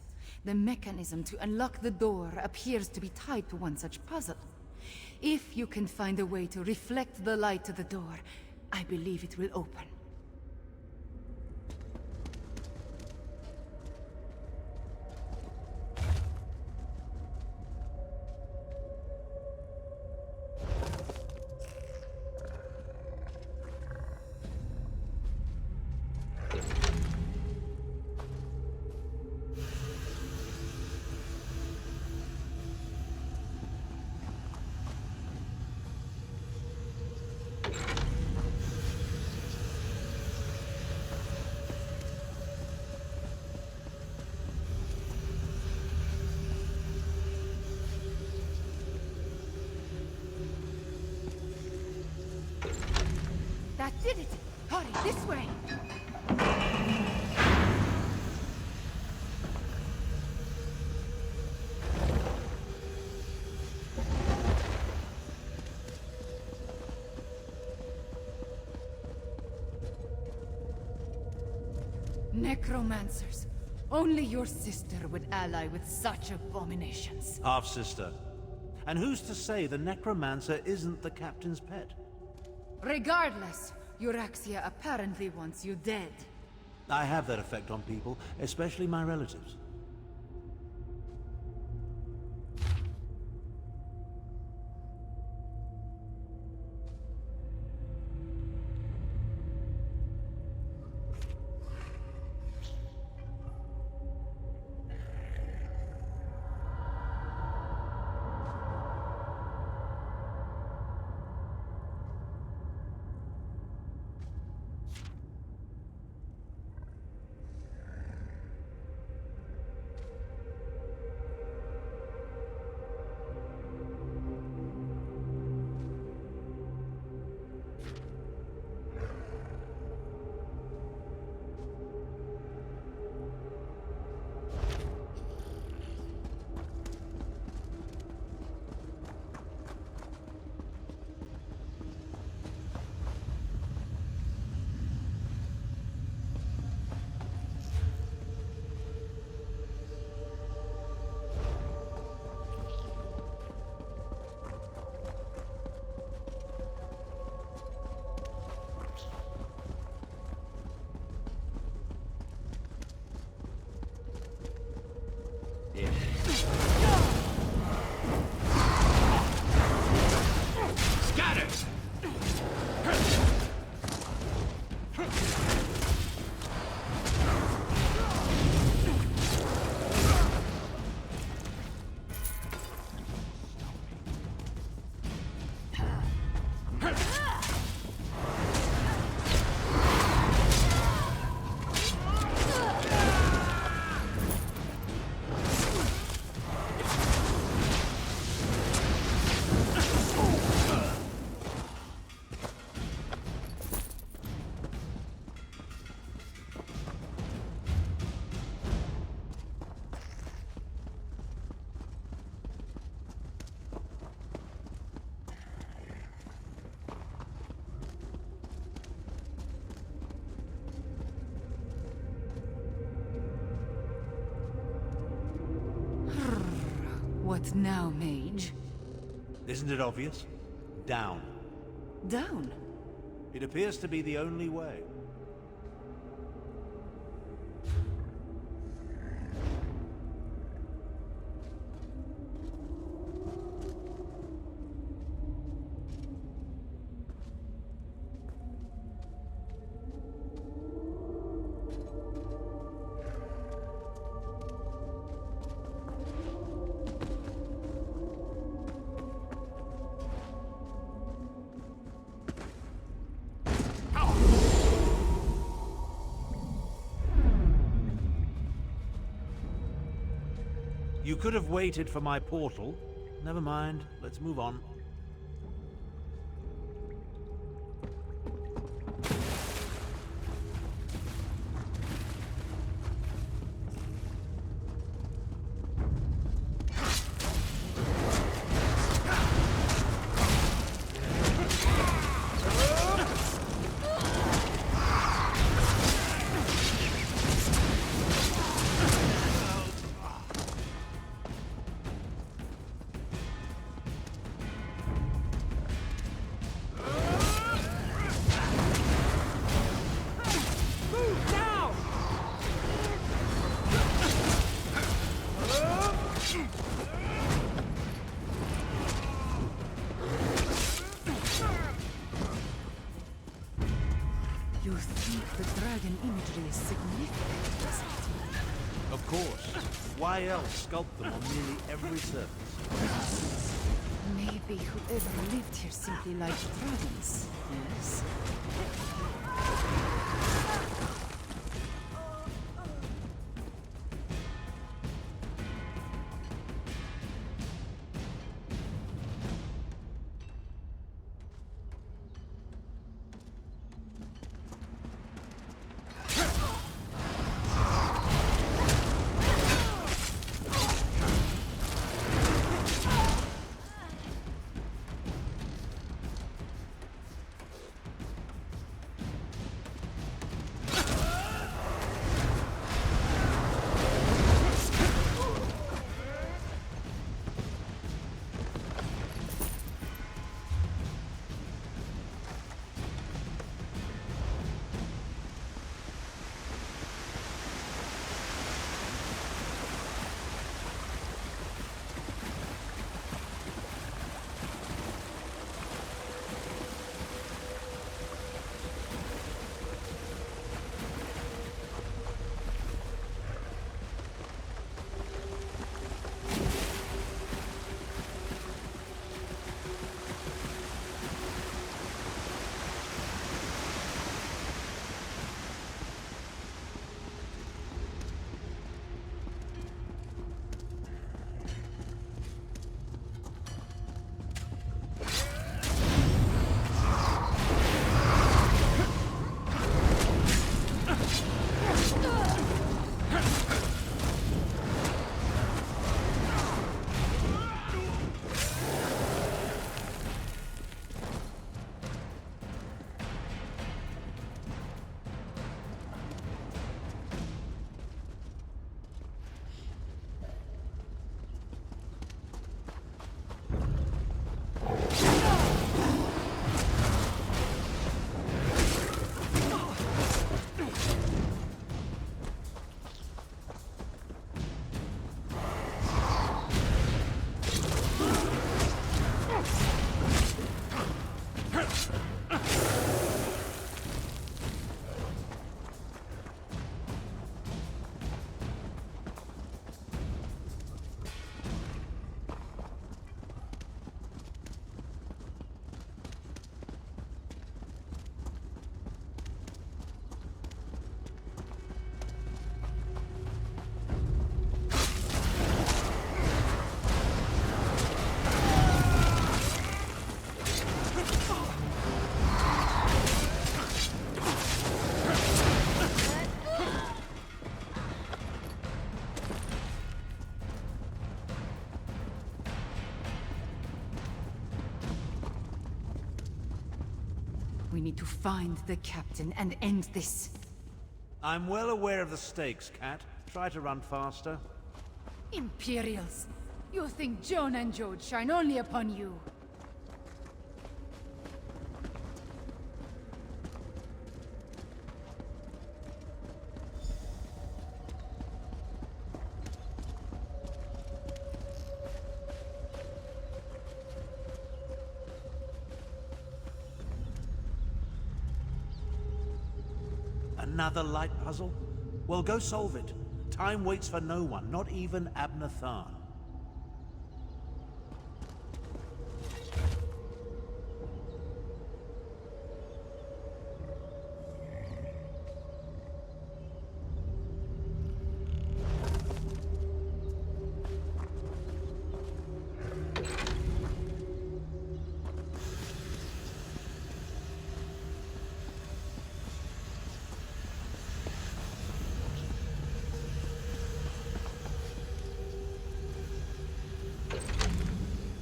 The mechanism to unlock the door appears to be tied to one such puzzle. If you can find a way to reflect the light to the door, I believe it will open. That did it! Hurry, this way! Necromancers. Only your sister would ally with such abominations.
Half-sister. And who's to say the Necromancer isn't the captain's pet?
Regardless, Euraxia apparently wants you dead.
I have that effect on people, especially my relatives.
What now, mage?
Isn't it obvious? Down.
Down?
It appears to be the only way. You could have waited for my portal. Never mind, let's move on.
You think the dragon imagery is significant, does it?
Of course. Why else sculpt them on nearly every surface?
Maybe whoever lived here simply liked dragons, yes? We need to find the captain and end this.
I'm well aware of the stakes, Cat. Try to run faster.
Imperials! You think Joan and Jode shine only upon you?
Another light puzzle? Well, go solve it. Time waits for no one, not even Abner Tharn.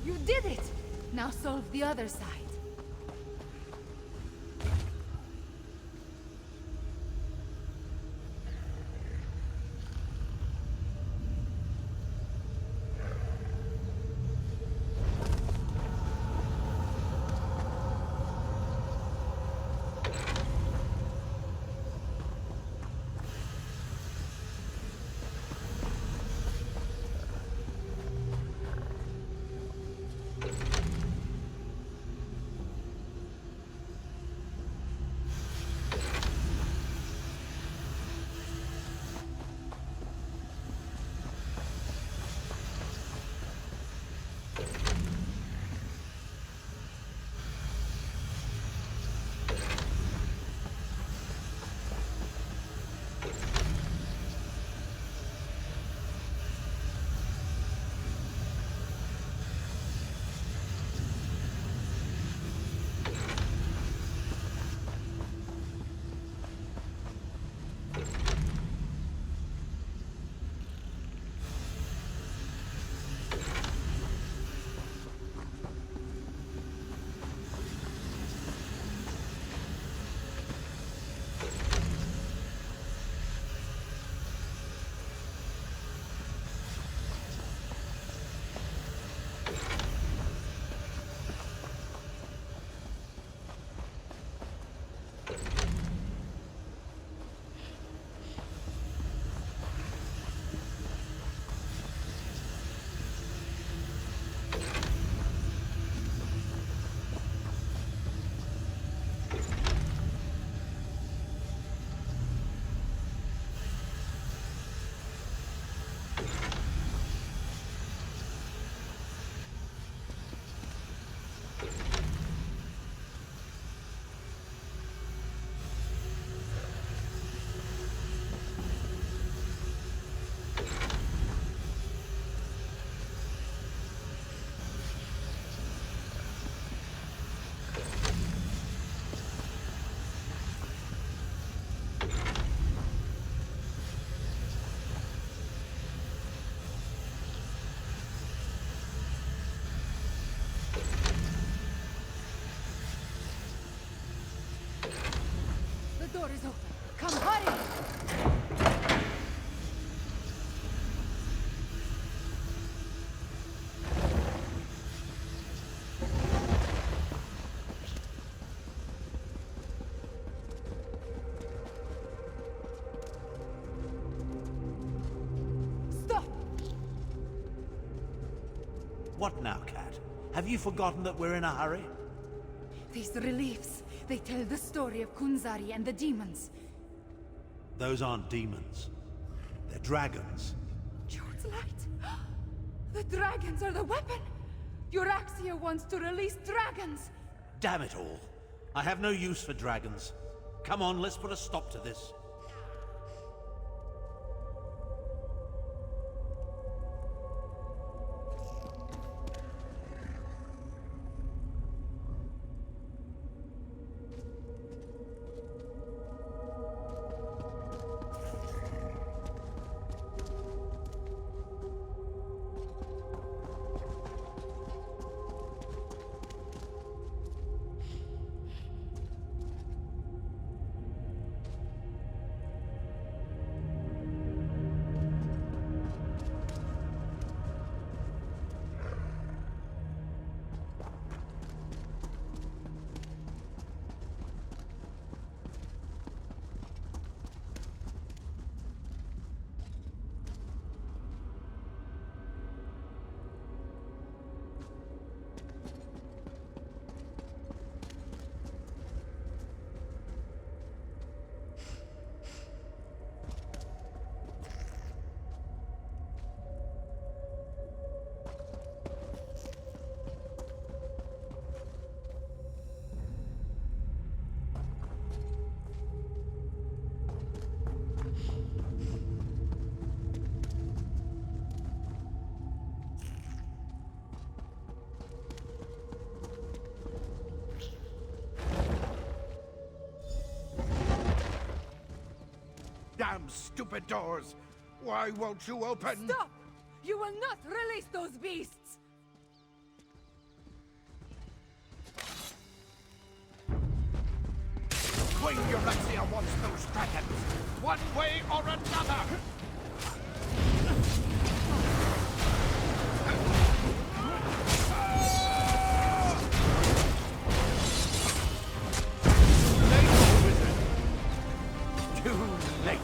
You did it! Now solve the other side. The door is open. Come, hurry! Stop!
What now, Cat? Have you forgotten that we're in a hurry?
These reliefs, they tell the story of Kunzari and the demons.
Those aren't demons. They're dragons.
Jode's light! The dragons are the weapon! Euraxia wants to release dragons!
Damn it all. I have no use for dragons. Come on, let's put a stop to this.
damn stupid doors! Why won't you open?
Stop! You will not release those beasts!
Queen Eurexia wants those dragons, one way or another! Too late!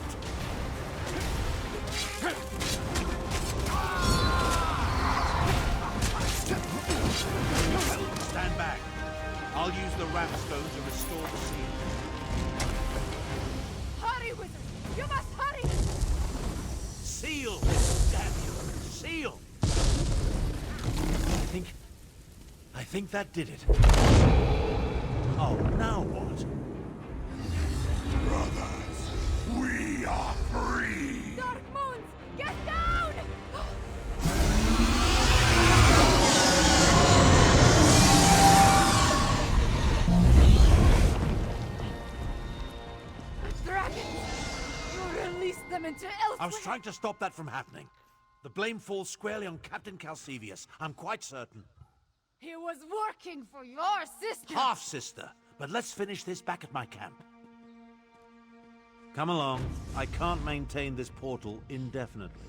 Stand back. I'll use the Wrathstone to restore the seal.
Hurry, wizard! You must hurry!
Seal! Damn you! Seal! I think that did it. Oh, now what?
Brothers, we are free!
Dark Moons, get down! Dragons! You released them into Elsweyr!
I was trying to stop that from happening. The blame falls squarely on Captain Calcevius. I'm quite certain.
He was working for your sister!
Half-sister. But let's finish this back at my camp. Come along. I can't maintain this portal indefinitely.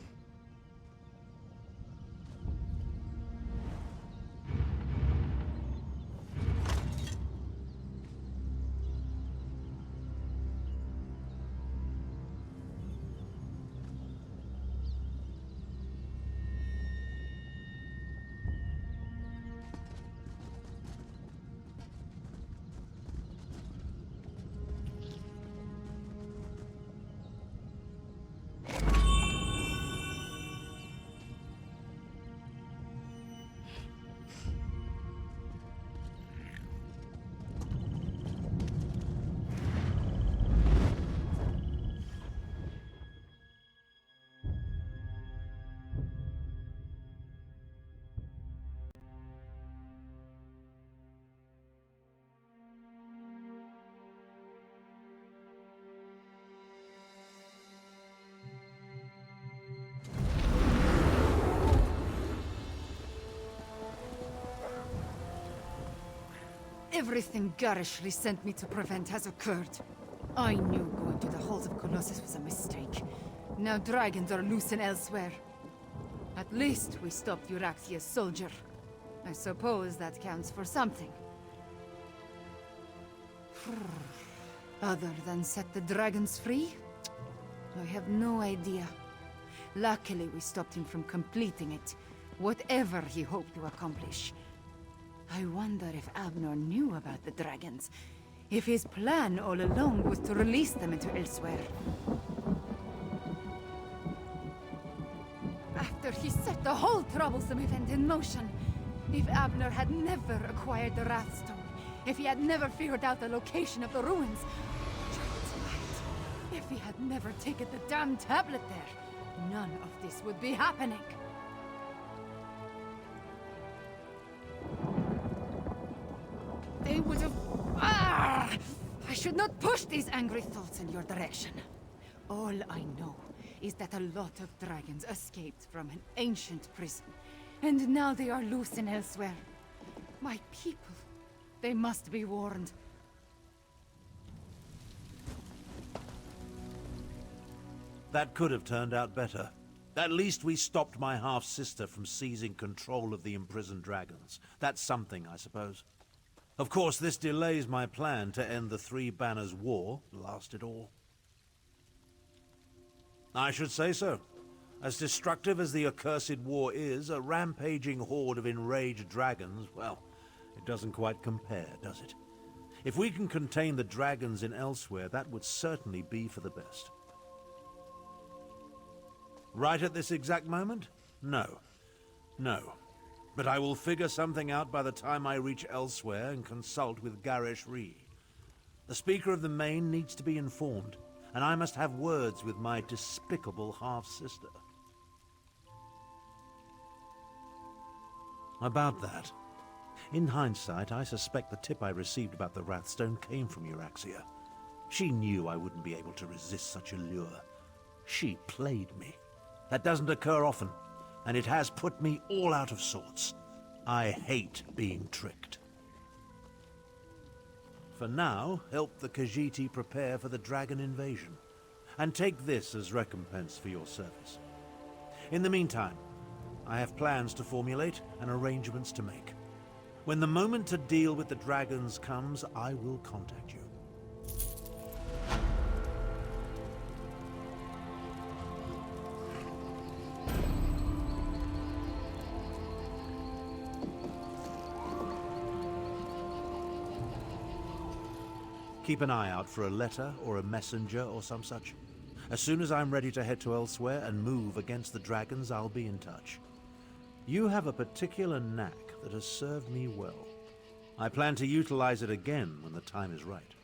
Everything garishly sent me to prevent has occurred. I knew going to the Halls of Colossus was a mistake. Now dragons are loose in Elsweyr. At least we stopped Euraxia's soldier. I suppose that counts for something. Other than set the dragons free? I have no idea. Luckily we stopped him from completing it, whatever he hoped to accomplish. I wonder if Abner knew about the dragons. If his plan all along was to release them into Elsweyr. After he set the whole troublesome event in motion, if Abner had never acquired the Wrathstone, if he had never figured out the location of the ruins, if he had never taken the damn tablet there, none of this would be happening. They would have... I should not push these angry thoughts in your direction. All I know is that a lot of dragons escaped from an ancient prison, and now they are loose in Elsweyr. My people, they must be warned.
That could have turned out better. At least we stopped my half-sister from seizing control of the imprisoned dragons. That's something, I suppose. Of course, this delays my plan to end the Three Banners War, last it all. I should say so. As destructive as the accursed war is, a rampaging horde of enraged dragons, well, it doesn't quite compare, does it? If we can contain the dragons in Elsweyr, that would certainly be for the best. Right at this exact moment? No. No. But I will figure something out by the time I reach Elsweyr and consult with Garish Ree. The Speaker of the Main needs to be informed, and I must have words with my despicable half-sister. About that. In hindsight, I suspect the tip I received about the Wrathstone came from Euraxia. She knew I wouldn't be able to resist such a lure. She played me. That doesn't occur often, and it has put me all out of sorts. I hate being tricked. For now, help the Khajiit prepare for the dragon invasion, and take this as recompense for your service. In the meantime, I have plans to formulate and arrangements to make. When the moment to deal with the dragons comes, I will contact you. Keep an eye out for a letter or a messenger or some such. As soon as I'm ready to head to Elsweyr and move against the dragons, I'll be in touch. You have a particular knack that has served me well. I plan to utilize it again when the time is right.